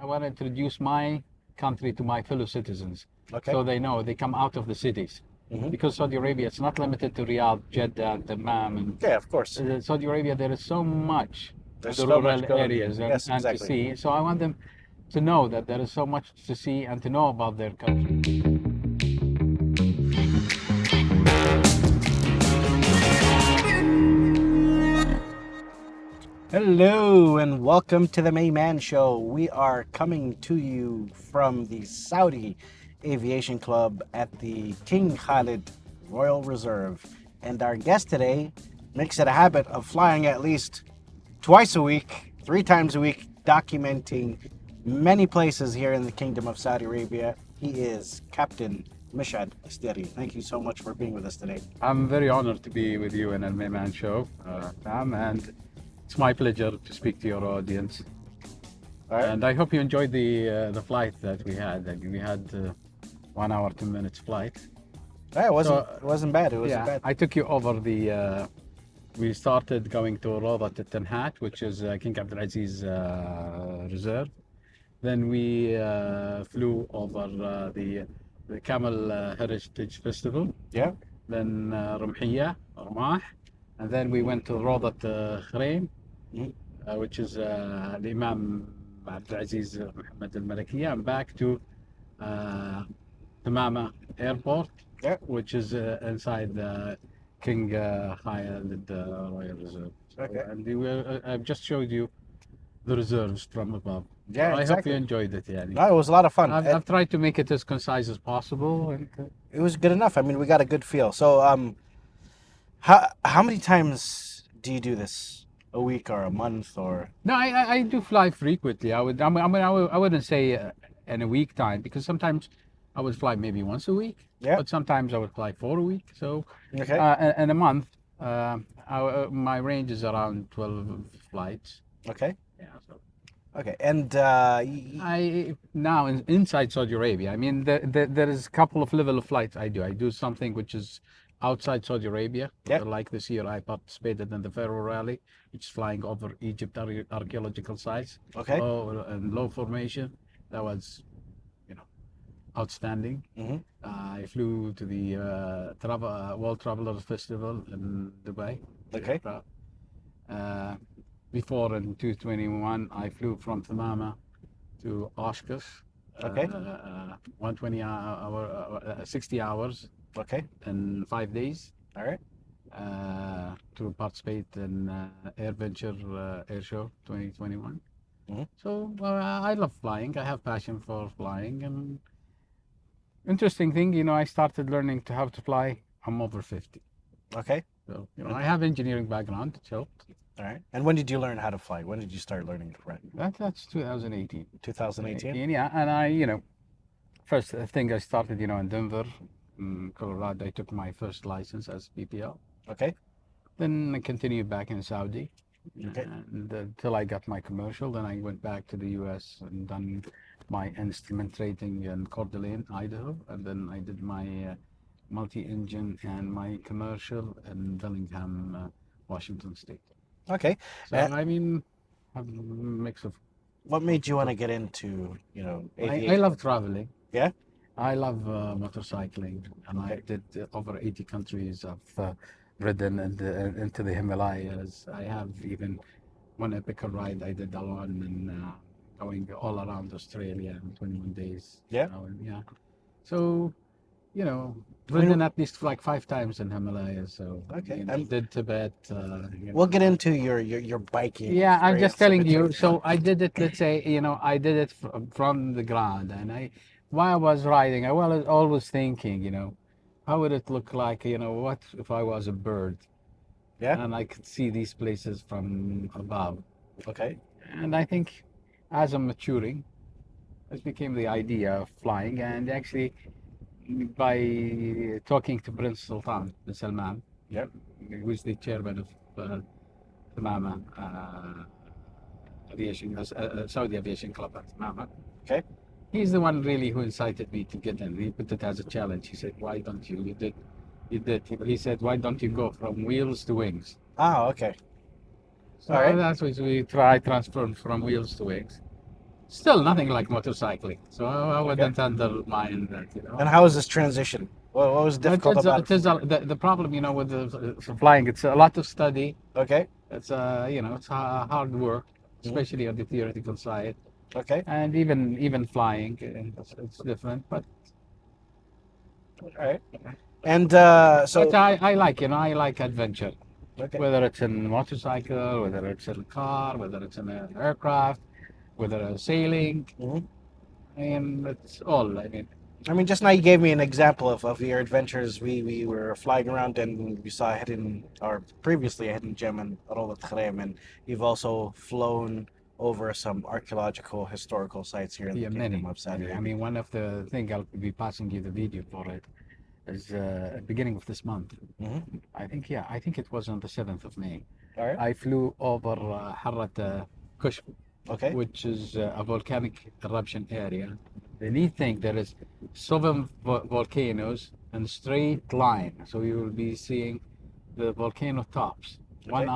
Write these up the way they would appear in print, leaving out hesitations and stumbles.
want to introduce my country to my fellow citizens. Okay. So they know they come out of the cities. Because Saudi Arabia, it's not limited to Riyadh, Jeddah, Dammam, and Yeah, of course. Saudi Arabia. There is so much There's the so rural much going. areas and, Yes, and to exactly. see. So I want them to know that there is so much to see and to know about their country. Hello and welcome to the Mayman Show. We are coming to you from the Saudi Aviation Club at the King Khalid Royal Reserve. And our guest today makes it a habit of flying at least twice a week, 3 times a week, documenting many places here in the Kingdom of Saudi Arabia. He is Captain Mishaal Al-Sudairy. Thank you so much for being with us today. I'm very honored to be with you in the Mayman Show, Sam, and it's my pleasure to speak to your audience. All right. And I hope you enjoyed the flight that we had. We had 1 hour 2 minutes flight. Yeah, it wasn't bad. It wasn't bad. I took you over the. We started going to Rawdat Al-Tanhat, which is King Abdulaziz Reserve. Then we flew over the Camel Heritage Festival. Yeah. Then Rumhiyya, Ramah. And then we went to Rawdat Khraim, which is the Imam Abdulaziz Muhammad Al-Malakiyya, and back to Tamama Airport, which is inside the King Khalid Royal Reserve. So, Okay. And I've just showed you the reserves from above. Yeah, I hope exactly. you enjoyed it. Yeah. No, it was a lot of fun. I've tried to make it as concise as possible. And, It was good enough. I mean, we got a good feel. So, how many times do you do this? A week or a month or? No, I do fly frequently. I wouldn't say in a week time, because sometimes I would fly maybe once a week. Yeah. But sometimes I would fly 4 a week. So Okay. in a month, my range is around 12 flights. Okay. Yeah. So Okay. And I now inside Saudi Arabia. I mean, there is a couple of level of flights I do. I do something which is outside Saudi Arabia. Yeah. Like this year, I participated in the Pharaoh Rally, which is flying over Egypt archaeological sites. Okay. And low formation. That was, outstanding. I flew to the World Travelers Festival in Dubai. Okay. Before in 2021, I flew from Tamama to Oshkosh. Okay. 60 hours Okay. in 5 days. All right. To participate in Air Venture Air Show 2021. So I love flying. I have passion for flying, and interesting thing, I started learning to how to fly. I'm over 50. Okay. So I have engineering background. It helped. All right. And when did you learn how to fly? When did you start learning to fly? That's 2018. 2018. Yeah, and I, first thing I started, in Denver, Colorado. I took my first license as PPL. Okay. Then I continued back in Saudi. Okay. And until I got my commercial, then I went back to the U.S. and done my instrument rating in Coeur d'Alene, Idaho, and then I did my multi-engine and my commercial in Bellingham, Washington State. Okay. So I mean, a mix of. What made you want to get into, aviation? I love traveling. Yeah. I love motorcycling, and I did over 80 countries. I've ridden into the Himalayas. I have even one epic ride I did alone and going all around Australia in 21 days. Yeah. Yeah. So, ridden at least like 5 times in Himalayas. So Okay. Did Tibet. We'll get into your biking. Yeah, I'm just telling you. experience. So I did it. Let's say, I did it from the ground, and while I was riding, I was always thinking, how would it look like? What if I was a bird? Yeah. And I could see these places from above. Okay. And I think as I'm maturing, it became the idea of flying. And actually, by talking to Prince Sultan bin Salman, Yep. who's the chairman of Tamama Saudi Aviation Club at Tamama. Okay. He's the one really who incited me to get in. He put it as a challenge. He said, "Why don't you? You did." He said, "Why don't you go from wheels to wings?" Ah, okay. So All right. that's what we try transform from wheels to wings. Still nothing like motorcycling. So I Okay. wouldn't undermine that, you know. And how was this transition? What was difficult about it? The problem, you know, with the flying, it's a lot of study. Okay. It's you know, it's hard work, Mhm. especially on the theoretical side, Okay. and even flying, it's different. All right. And But so, I like, you know, I like adventure, okay. whether it's in motorcycle, whether it's in a car, whether it's in an aircraft, whether it's sailing. Mhm. I mean, it's all. I mean, I mean, just now you gave me an example of your adventures. We were flying around and we saw a hidden, or previously a hidden gem in Rolat Khrem, and you've also flown over some archaeological historical sites here in the yeah, Kingdom many, of Saudi many. I Arabia. mean, one of the thing I'll be passing you the video for it is beginning of this month. Hmm. I think it was on the 7th of May. All right. I flew over Harrat Kush, Okay. which is a volcanic eruption area. The neat thing, there is seven volcanoes in a straight line. So you will be seeing the volcano tops, one Okay.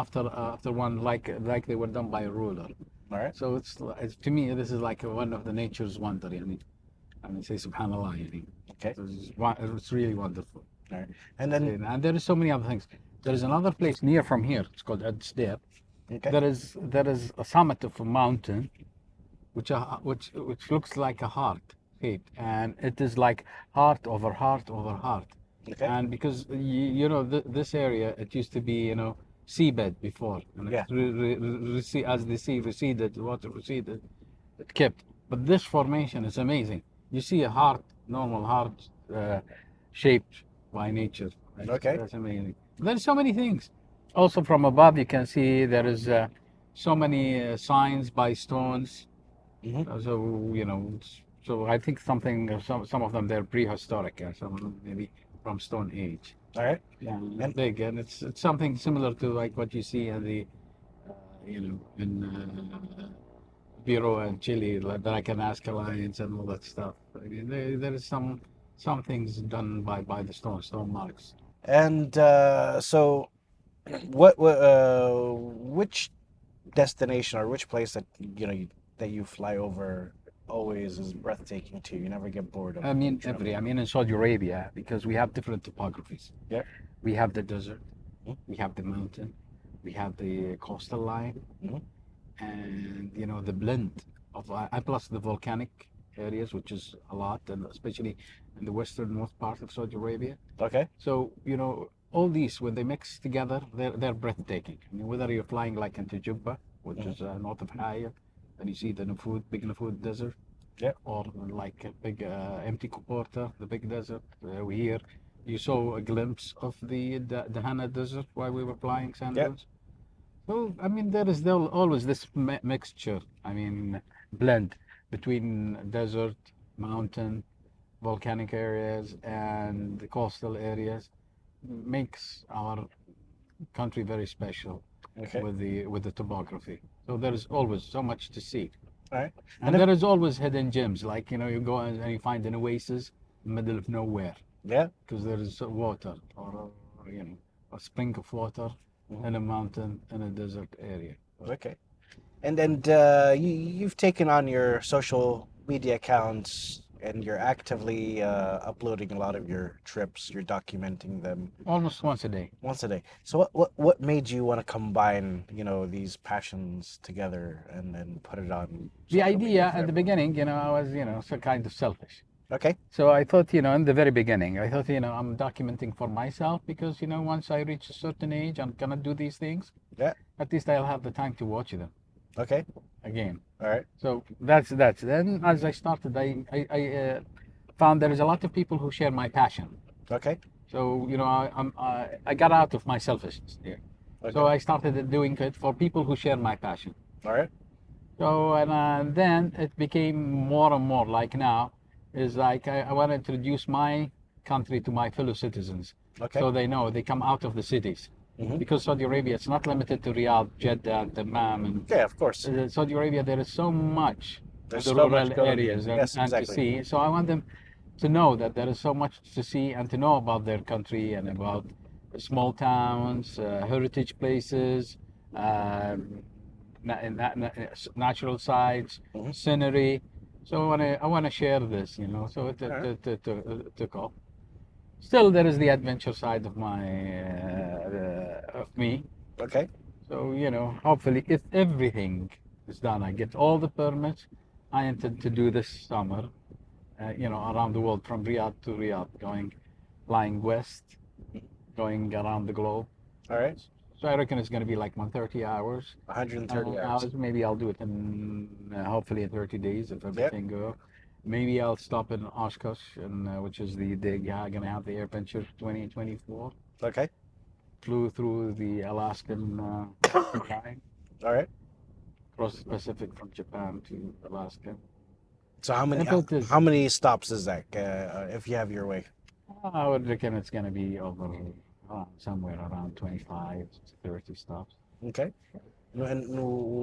after one, like they were done by a ruler. All right. So it's to me, this is like one of the nature's wonder. I mean, say Subhanallah. I mean, Okay. it's really wonderful. All right. And then, And there is so many other things. There is another place near from here. It's called Adsdeb. okay. There is a summit of a mountain, which looks like a heart shape, and it is like heart over heart over heart. Okay. And because you know this area, it used to be, you know, seabed before, and Yeah. as the sea receded, the water receded, it kept. But this formation is amazing. You see a heart, normal heart, uh, shaped by nature. Okay. That's amazing. There's so many things. Also from above, you can see there is so many signs by stones. Hmm. So you know, so I think some of them they're prehistoric, some of them maybe from Stone Age. All right. Yeah, And big, and it's something similar to like what you see in the you know, in Bureau and Chile, like the Nazca Alliance and all that stuff. I mean, there is some things done by the stone marks. so, which destination or which place that that you fly over always is breathtaking to you? You never get bored of traveling. I mean, in Saudi Arabia, because we have different topographies. Yeah. We have the desert, Mhm. we have the mountain, we have the coastal line, Mhm. and you know the blend of plus the volcanic areas, which is a lot, and especially in the westernmost part of Saudi Arabia. Okay. So you know all these when they mix together, they're breathtaking. I mean, whether you're flying like into Jubba, which Mhm. is north of Haya, and you see the big Nufud desert, Yeah. or like a big empty Porta, the big desert. Here, you saw a glimpse of the Hana desert while we were flying sand Yeah. dunes. Well, I mean, there always this mixture. I mean, blend between desert, mountain, volcanic areas, and the coastal areas makes our country very special Okay. with the topography. So there is always so much to see, All right. And and if there is always hidden gems. Like you know, you go and you find an oasis in the middle of nowhere yeah. because there is water or you know a spring of water Mhm. in a mountain in a desert area. Okay. And you've taken on your social media accounts and you're actively uploading a lot of your trips. You're documenting them Almost once a day. once a day. So what made you want to combine, these passions together and then put it on The social media idea for at the everyone? beginning, you know, I was, you know, so kind of selfish. Okay. So I thought, you know, in the very beginning, I thought, you know, I'm documenting for myself because, you know, once I reach a certain age, I'm gonna do these things. Yeah. At least I'll have the time to watch them Okay. again. All right. So that's. Then as I started, I found there is a lot of people who share my passion. Okay. So you know, I got out of my selfishness here. So Okay. I started doing it for people who share my passion. All right. So and then it became more and more like now is like I want to introduce my country to my fellow citizens, Okay. so they know they come out of the cities, Hmm. because Saudi Arabia it's not limited to Riyadh, Jeddah, Dammam, and Yeah, of course. Saudi Arabia there is so much in There's the so much rural going on. areas Yes, and to exactly. see. So I want them to know that there is so much to see and to know about their country and about small towns, heritage places. Um natural sights, Mhm. scenery. So I wanna share this, so All right. to go. Still, there is the adventure side of me. Okay. So hopefully, if everything is done, I get all the permits. I intend to do this summer, around the world from Riyadh to Riyadh, flying west, going around the globe. All right. So I reckon it's going to be like 130 hours. 130 hours. Maybe I'll do it in hopefully in 30 days if Yep. everything goes. Maybe I'll stop in Oshkosh, which is going to have the AirVenture 2024. Okay. Flew through the Alaskan line, All right. across the Pacific from Japan to Alaska. So how many If it is, how many stops is that if you have your way? I would reckon it's going to be over somewhere around 25 to 30 stops. Okay. And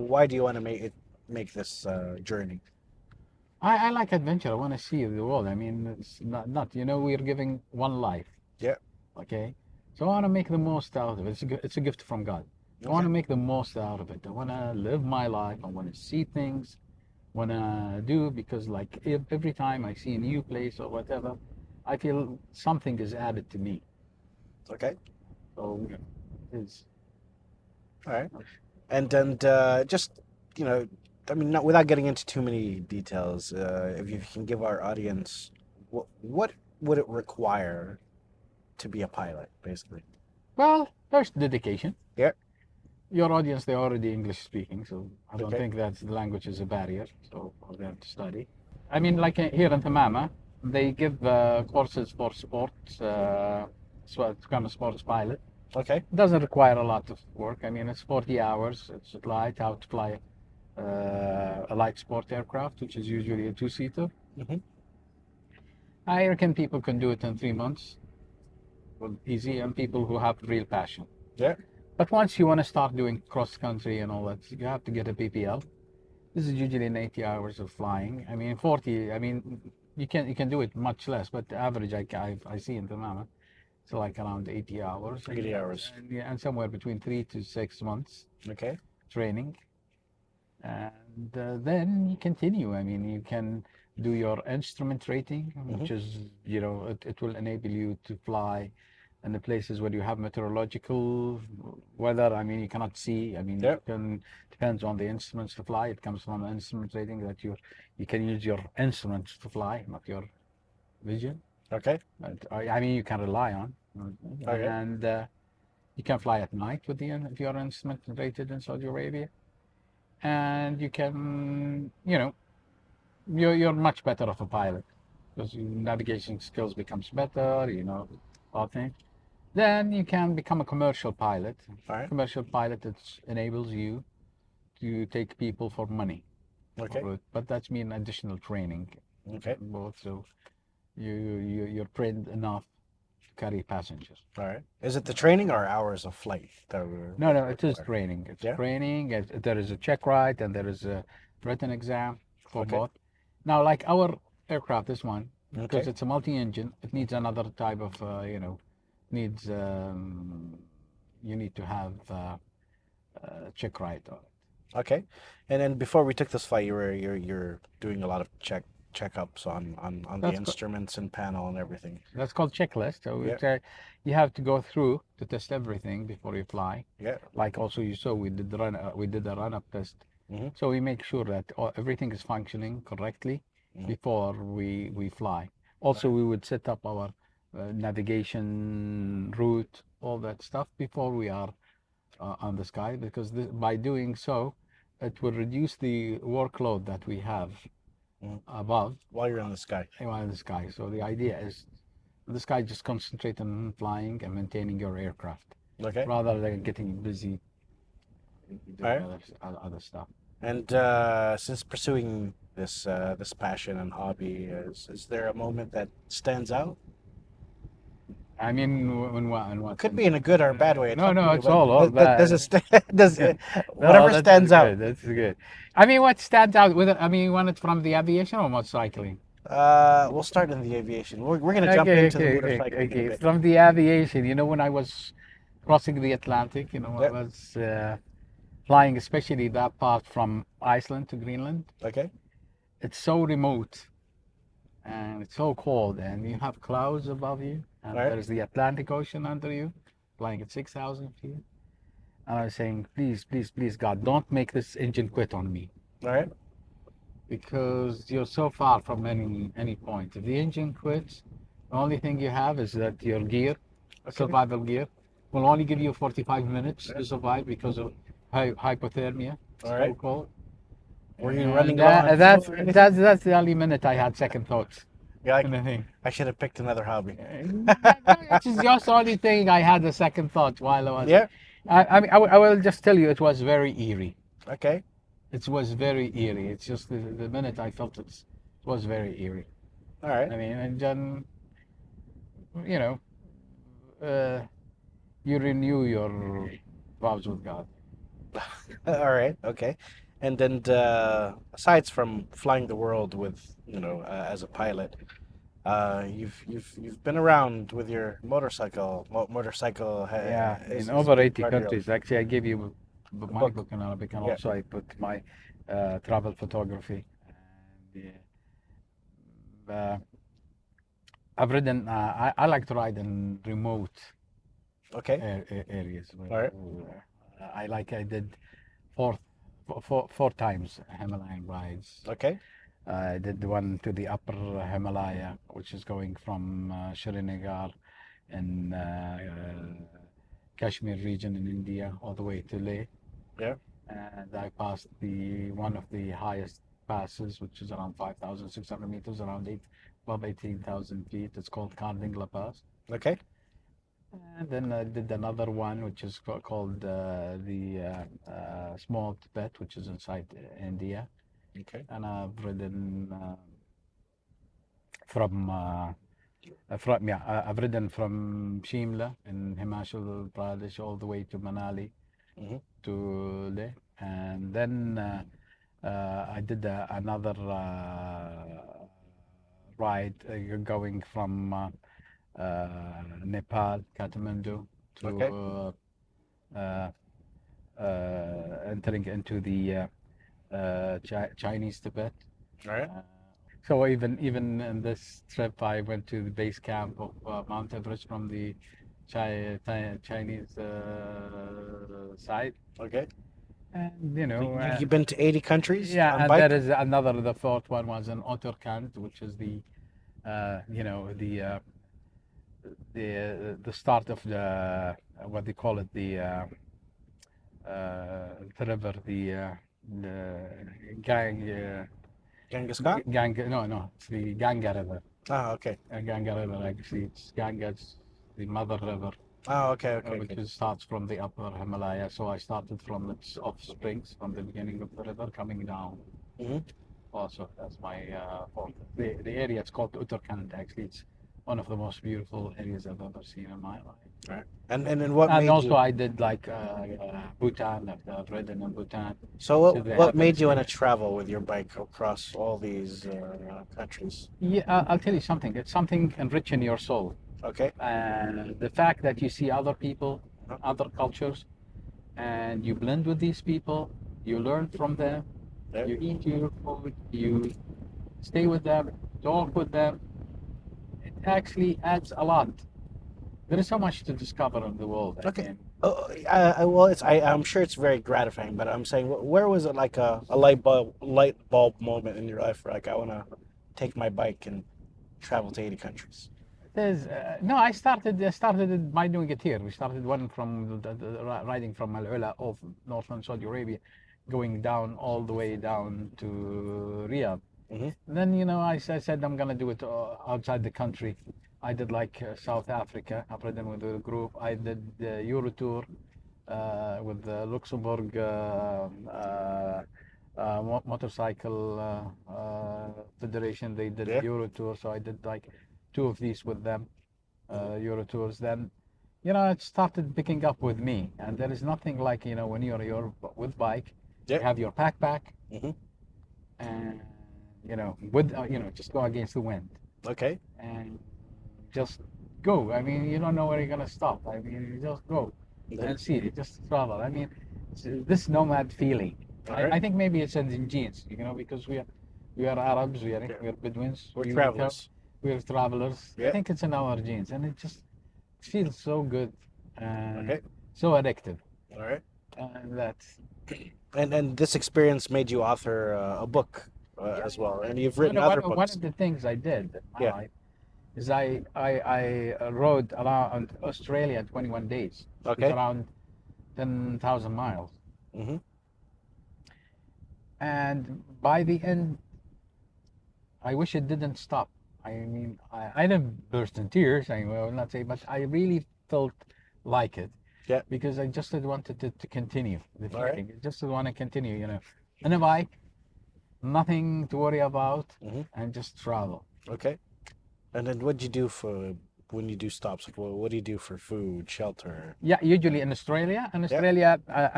why do you want to make this journey? I like adventure. I want to see the world. I mean, it's not we're giving one life. Yeah. Okay. So I want to make the most out of it. It's a gift from God. I want Okay. to make the most out of it. I want to live my life. I want to see things. Want to do because like every time I see a new place or whatever, I feel something is added to me. Okay. So it's All right. And just I mean, not without getting into too many details, if you can give our audience what would it require to be a pilot, basically? well, there's dedication. Yeah. Your audience, they're already English speaking, so I don't Okay. think that the language is a barrier, so for them to study. I mean, like here in Tamama, they give courses for sports, so to become a sports pilot. Okay. It doesn't require a lot of work. I mean, it's 40 hours. It's light, how to fly a light sport aircraft, which is usually a two-seater. Hmm. I reckon people can do it in 3 months, well, easy, and people who have real passion. Yeah. But once you want to start doing cross country and all that, you have to get a PPL. This is usually in 80 hours of flying. I mean, 40. I mean, you can do it much less, but the average I see in Tamama, it's like around 80 hours. 80 hours. Yeah, and somewhere between 3 to 6 months Okay. training, and then you continue. I mean, you can do your instrument rating, which is it will enable you to fly in the places where you have meteorological weather. I mean, you cannot see. I mean, Yep. depends on the instruments to fly. It comes from the instrument rating that you can use your instruments to fly, not your vision. Okay. I mean, you can rely on, Okay. and you can fly at night with if your instrument rated in Saudi Arabia, and you can, you're much better of a pilot because your navigation skills becomes better, all things. Then you can become a commercial pilot. All right. Commercial pilot that enables you to take people for money. Okay. But that's mean additional training. Okay. Both, so you're trained enough to carry passengers. All right. Is it the training or hours of flight that we're No, that it is require? training. It's Yeah. training. There is a check ride and there is a written exam for Okay. both. Now, like our aircraft, this one, because Okay. it's a multi-engine, it needs another type of, needs you need to have check ride on it. Okay. And then before we took this flight, you're doing a lot of checkups on the That's instruments and panel and everything. That's called checklist. So Yeah. you have to go through to test everything before you fly. Yeah. Like also you saw we did a run-up test. Mhm. So we make sure that everything is functioning correctly before we fly. Also, we would set up our navigation route, all that stuff before we are on the sky, because by doing so, it will reduce the workload that we have above While you're in the sky. while in the sky. So the idea is this guy just concentrate on flying and maintaining your aircraft Okay. rather than getting busy doing Alright. other stuff. And since pursuing this passion and hobby, is there a moment that stands out? I mean, in what Could sense? be in a good or a bad way. It's No, up to no, you, it's but all bad. does it does it, No, whatever that's stands out? good. That's good. I mean, what stands out with it? I mean, you want it from the aviation or motorcycling? We'll start in the aviation. We're gonna jump Okay, into the okay, okay, motorcycling in a okay. bit. From the aviation, when I was crossing the Atlantic, I Yep. was flying, especially that part from Iceland to Greenland. Okay. It's so remote and it's so cold, and you have clouds above you, All and right. there's the Atlantic Ocean under you, flying at 6,000 feet. And I was saying, please, please, please, God, don't make this engine quit on me, All right. because you're so far from any point. If the engine quits, the only thing you have is that your gear, Okay. survival gear, will only give you 45 minutes Yeah. to survive because of hypothermia. It's All so right. cold. Were you And running low on fuel or anything? that's the only minute I had second thoughts. Yeah, And I think, I should have picked another hobby. it's just the only thing I had a second thought while I was. Yeah. I mean, I will just tell you, it was very eerie. Okay. It was very eerie. It's just the minute I felt it was very eerie. All right. I mean, and then, you know, uh, you renew your vows with God. All right. Okay. And then, aside from flying the world with, as a pilot, you've been around with your motorcycle. Yeah, in Is a over big 80 part of your countries. Actually, I gave you my book. book in Arabic, and Yeah. also I put my travel photography. And, uh, I've ridden. I like to ride in remote Okay. areas. All right. I did four, four times Himalayan rides. Okay. I did one to the upper Himalaya, which is going from Srinagar in Kashmir region in India all the way to Leh. Yeah. And I passed the one of the highest passes, which is around 5,600 meters, above 18,000 feet. It's called Kandingla Pass. Okay. And then I did another one, which is called the Small Tibet, which is inside India. Okay. And I've ridden from I've ridden from Shimla in Himachal Pradesh all the way to Manali Hmm. to Leh, and then I did another ride going from Nepal, Kathmandu, Okay. to entering into the Chinese Tibet. All right. So even in this trip, I went to the base camp of Mount Everest from the Chinese side, Okay. and You've been to 80 countries yeah, on and there bike? is another. The fourth one was in Otterkant, which is the the start of the what they call it, the river, the gang. Genghis Khan? Ganga, no, it's the Ganga River. Ah, okay. Ganga River, actually, it's Ganga's the mother river, Oh, okay, okay, which okay. starts from the upper Himalaya. So I started from its offsprings, from the beginning of the river, coming down. Hmm. Also, that's my fault. The area, it's called Uttarakhand, actually. It's one of the most beautiful areas I've ever seen in my life. Right. And then what And made also, you? I did like Bhutan. I've ridden in Bhutan. So So they what have an made you want to experience. travel with your bike across all these countries? Yeah, I'll tell you something. It's something enriching your soul. Okay. And the fact that you see other people, other cultures, and you blend with these people, you learn from them, Yeah. you eat your food, you stay with them, talk with them. It actually adds a lot. There is so much to discover in the world. I Okay. mean, Oh, well, I'm sure it's very gratifying, but I'm saying, where was it like a light bulb moment in your life where like I want to take my bike and travel to 80 countries? there's no. I started it by doing it here. We started one from riding from Al Ula of northern Saudi Arabia, going down all the way down to Riyadh. Hmm. Then I said I'm gonna do it outside the country. I did like South Africa. I've ridden with a group. I did the Euro Tour with the Luxembourg motorcycle federation. They did Yeah. Euro Tour, so I did like two of these with them, Euro Tours. Then it started picking up with me, and there is nothing like when you're with bike, Yeah. you have your backpack, Hmm. and with just go against the wind Okay. and just go. I mean, you don't know where you're gonna stop. I mean, you just go Then- and see it, just travel. I mean, this nomad feeling. All right. I think maybe it's in the genes, because we are Arabs, we are Bedouins, We're we travelers. we're travelers. Yeah. I think it's in our genes, and it just feels so good, Okay. so addictive, All right. and that's And this experience made you author a book as well, and you've written other one books. of the things I did in my Yeah. life is I rode around Australia 21 days. It's Okay. around 10,000 miles. Mm-hmm. And by the end, I wish it didn't stop. I mean, I didn't burst in tears, I will not say, but I really felt like it. Yeah. Because I just wanted to continue the All right. feeling. I just want to continue. On a bike, nothing to worry about, Mm-hmm. and just travel. Okay. And then what'd you do for when you do stops? Like, what do you do for food, shelter? Yeah, usually in Australia. In Australia,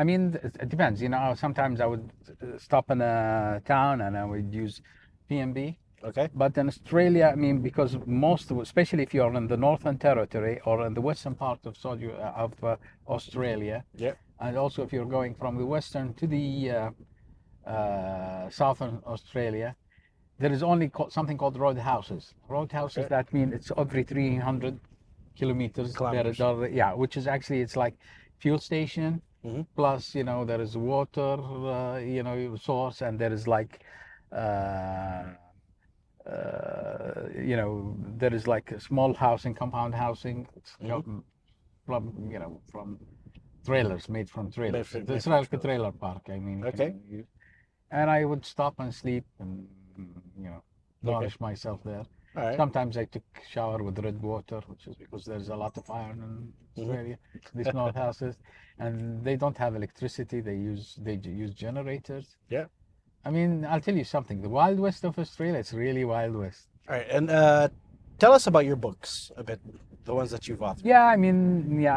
I mean, it depends. Sometimes I would stop in a town and I would use P&B. Okay. But in Australia, I mean, because especially if you're in the Northern Territory or in the western part of Australia, Yeah. and also if you're going from the western to the southern Australia, there is only something called roadhouses. Roadhouses, Okay. that mean it's every 300 kilometers. Kilometers. Yeah, which is actually, it's like fuel station, Mm-hmm. plus, there is water, source, and there is like, there is like a small housing, compound housing, Mm-hmm. from trailers, made from trailers. Made It's from like a trailers. trailer park, I mean. Okay. And I would stop and sleep and, Okay. nourish myself there. All right. Sometimes I took shower with red water, which is because there's a lot of iron in Australia, these north houses, and they don't have electricity. They use generators. Yeah. I mean, I'll tell you something. The Wild West of Australia, it's really Wild West. All right. And tell us about your books a bit, the ones that you've authored. Yeah, I mean, yeah,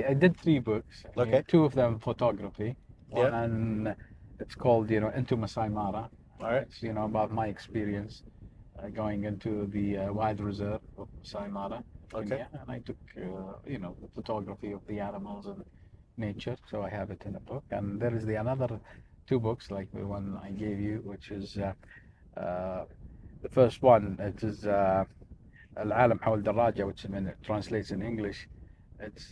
I did 3 books. I mean, Okay. 2 of them photography. Yeah. One, it's called, Into Masai Mara. All right. It's, about my experience going into the wild reserve of Masai Mara, Okay. Kenya, and I took, the photography of the animals and nature. So I have it in a book. And there is the another 2 books, like the one I gave you, which is the first one. It is العالم حول دراجة, which translates in English. It's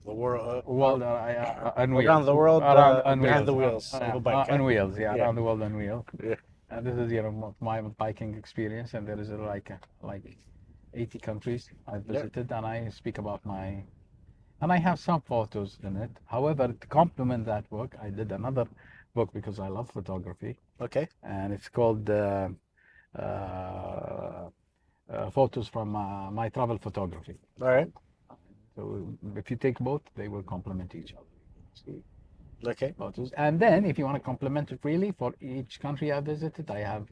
The world. world on wheels. Around the world, Around on behind wheels. the wheels of a bike. On wheels, yeah, Yeah. around the world on wheels. Yeah. And this is, my biking experience, and there is like 80 countries I've visited, and I speak about and I have some photos in it. However, to complement that book, I did another book because I love photography, Okay. and it's called Photos from My Travel Photography. All right. So if you take both, they will complement each other. See Okay. photos. And then if you want to complement it really, for each country I visited, I have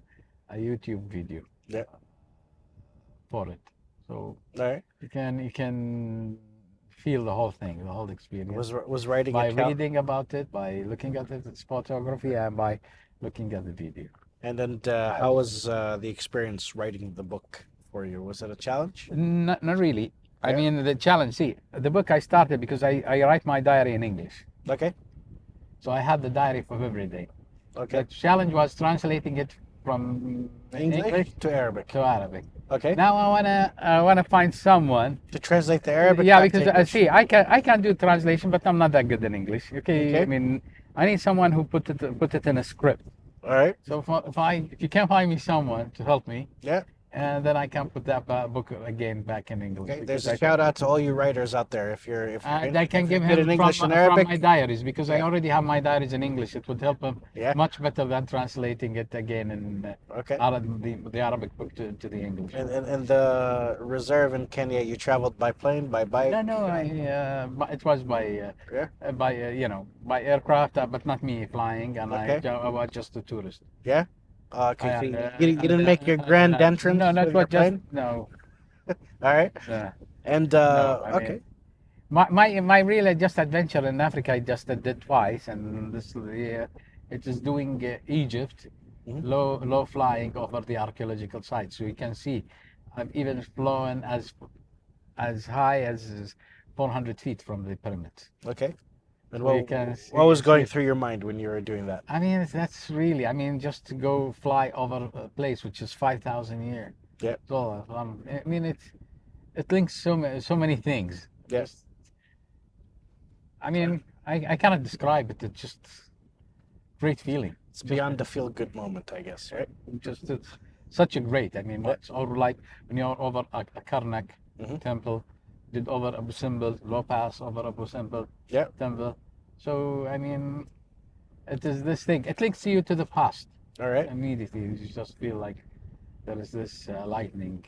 a YouTube video Yeah. for it. So All right. you can feel the whole thing, the whole experience. Was writing by a count. reading about it, by looking at its photography, and by looking at the video. And then how was the experience writing the book for you? Was it a challenge? Not really. I Yeah. mean, the challenge, see, the book I started because I write my diary in English. Okay. So I had the diary for every day. Okay. The challenge was translating it from English to Arabic. to Arabic. Okay. Now I wanna find someone. To translate the Arabic. Yeah, back to because English. see, I can do translation, but I'm not that good in English. Okay, Okay. I mean, I need someone who put it in a script. All right. So if you can find me someone to help me, Yeah. and then I can put that book again back in English. Okay. because There's I a shout out to all you writers out there. If you're And I can if you're give good him in English from, and Arabic. from my diaries, because I Yeah. already have my diaries in English. It would help him Yeah. much better than translating it again in Okay. the Arabic book to the English. And the reserve in Kenya, you traveled by plane, by bike? No, it was by Yeah. by aircraft, but not me flying, and Okay. I was just a tourist. Yeah. Okay. So you And, didn't make your grand entrance No, not with your what just plane? no. All right. And No, I okay. mean, my real just adventure in Africa I just did twice, and this it is doing Egypt, Mhm. low flying over the archaeological sites, so you can see I've even flown as high as 400 feet from the pyramids. Okay. And So you can what was see going it. through your mind when you were doing that? I mean, that's really, I mean, just to go fly over a place which is 5,000 a year. Yeah, So, I mean, it links so many things. yeah. Just, I mean, I cannot describe it. It's just great feeling. It's beyond the feel-good moment, I guess, right? Just it's such a great. I mean, Yeah. it's over like when you're over a Karnak Mhm. temple, did over Abu Simbel, low pass over Abu Simbel Yeah. temple. So I mean, it is this thing. It links you to the past All right. immediately. You just feel like there is this lightning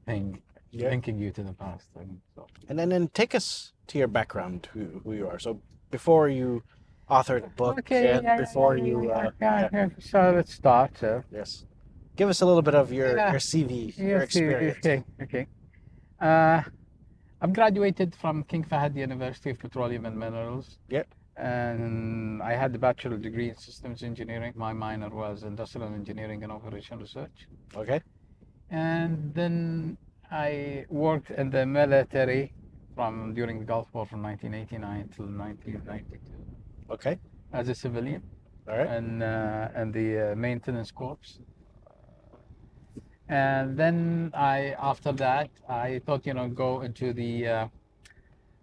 thing Yeah. linking you to the past. And so. And then take us to your background, who you are. So before you authored a book Okay, and before you, yeah. So let's start. So yes, give us a little bit of your yeah, CV, your yes, experience. okay. Uh, I've graduated from King Fahd University of Petroleum and Minerals, Yep. and I had a bachelor degree in systems engineering. My minor was industrial engineering and operation research. Okay. And then I worked in the military from during the Gulf War from 1989 till 1992 Okay. as a civilian All right. and the maintenance corps. And then after that, I thought, go into the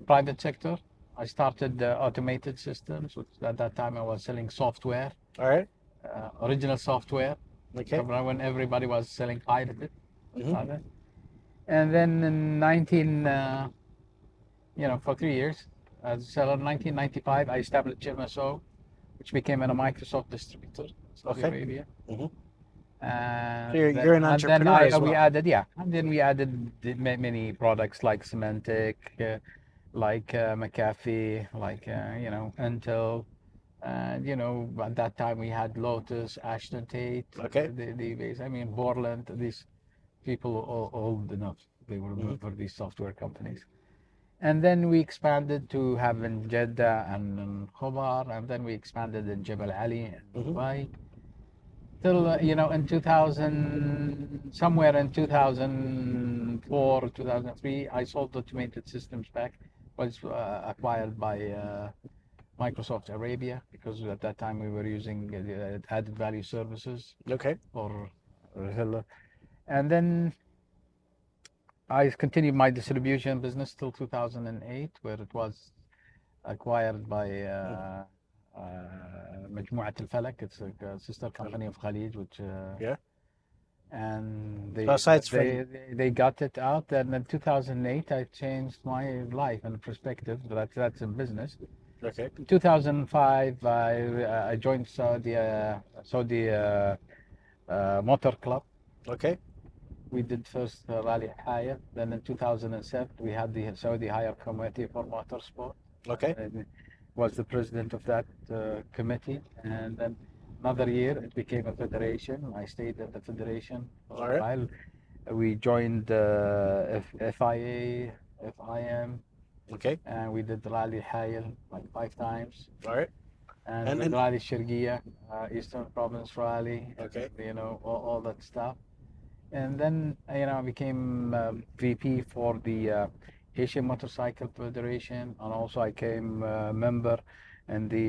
private sector. I started automated systems, which at that time I was selling software, All right. original software, Okay. when everybody was selling pirated. Mhm. And then in for 3 years, as a seller, 1995, I established GMSO, which became a Microsoft distributor, Saudi Okay. Arabia. Mhm. So And you're an then entrepreneur as we well. added, yeah, and then we added many products like Symantec, like McAfee, like Intel, and at that time we had Lotus, Ashton Tate, Okay. I mean Borland, these people old enough they were Mhm. for these software companies. And then we expanded to have in Jeddah and in Khobar, and then we expanded in Jebel Ali in Mhm. Dubai till in 2000, somewhere in 2004 2003, I sold automated systems back. Was acquired by Microsoft Arabia, because at that time we were using added value services Okay. for Hilla. And then I continued my distribution business till 2008, where it was acquired by مجموعة الفلك. It's a sister company of Khalid, which Yeah. and So aside from they got it out. And in 2008, I changed my life and perspective. That's in business. okay. In 2005, I joined Saudi Motor Club. Okay. We did first Rally Hire. Then in 2007, we had the Saudi Hire Committee for Motorsport. Okay. I was the president of that committee. And then another year, it became a federation. I stayed at the federation for All a right. while. We joined FIA, FIM, Okay. and we did Rally Hire like 5 times. All right. And And with Rally Shirgiya, Eastern Province Rally, okay. and, all that stuff. And then I became VP for the Asian Motorcycle Federation, and also I came member in the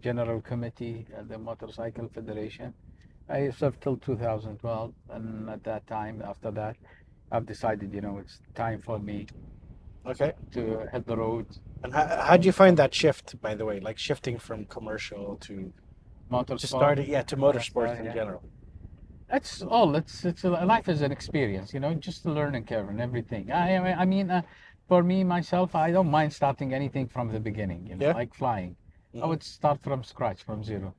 General Committee at the Motorcycle Federation. I served till 2012, and at that time, after that, I've decided, it's time for me Okay. to hit the road. And how'd you find that shift, by the way? Like shifting from commercial to Motorsport. starting, yeah, to motorsports in Yeah. general. Life is an experience, just a learning curve and everything. I mean, for me myself, I don't mind starting anything from the beginning. Yeah. Like flying, I Mhm. would start from scratch, from zero.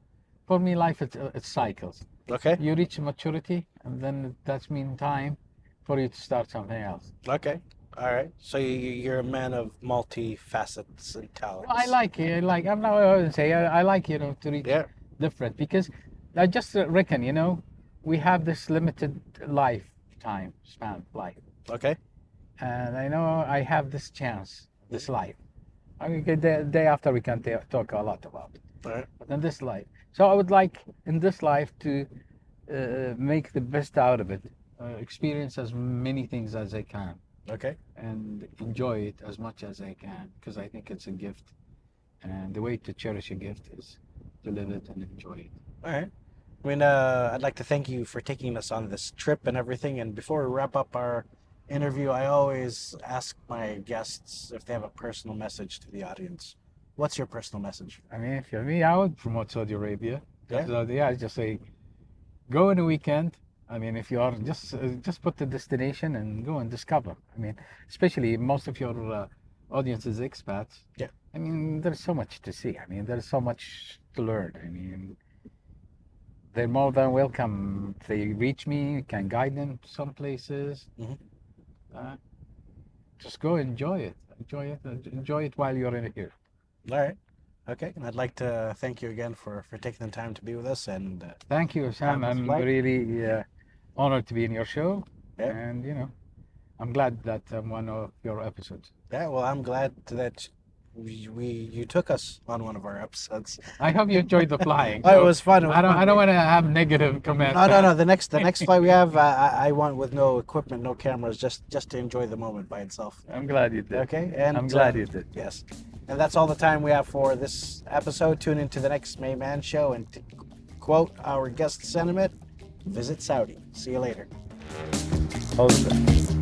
For me, life it's cycles. Okay. You reach maturity, and then that's mean time for you to start something else. Okay. All right. So you're a man of multi-facets and Well, I talents. like it. Like I'm not. I would say I like to reach Yeah. different, because I just reckon we have this limited lifetime span of life. Okay. And I know I have this chance, this life. I mean, the day after we can talk a lot about it, All right. but in this life. So I would like in this life to make the best out of it, experience as many things as I can, Okay. and enjoy it as much as I can, because I think it's a gift And the way to cherish a gift is to live it and enjoy it. All right. I mean, I'd like to thank you for taking us on this trip and everything. And before we wrap up our interview, I always ask my guests if they have a personal message to the audience. What's your personal message? I mean, if you're me, I would promote Saudi Arabia. Yeah. I just say, go in a weekend. I mean, if you are just put the destination and go and discover. I mean, especially most of your audience is expats. Yeah. I mean, there's so much to see. I mean, there's so much to learn. I mean, they're more than welcome. If they reach me, can guide them to some places. Mhm. Just go enjoy it. Enjoy it while you're in here. All right. Okay. And I'd like to thank you again for taking the time to be with us. And Thank you, Sam. Have a I'm flight. really honored to be in your show. Yeah. And, I'm glad that I'm one of your episodes. yeah, well, I'm glad that you took us on one of our episodes. I hope you enjoyed the flying. Oh, it was fun. I don't want to have negative comments. No. The next flight we have, I went with no equipment, no cameras, just to enjoy the moment by itself. I'm glad you did. Okay, and I'm glad you did. Yes, and that's all the time we have for this episode. Tune into the next Mayman show, and to quote our guest sentiment: "Visit Saudi." See you later. All the best.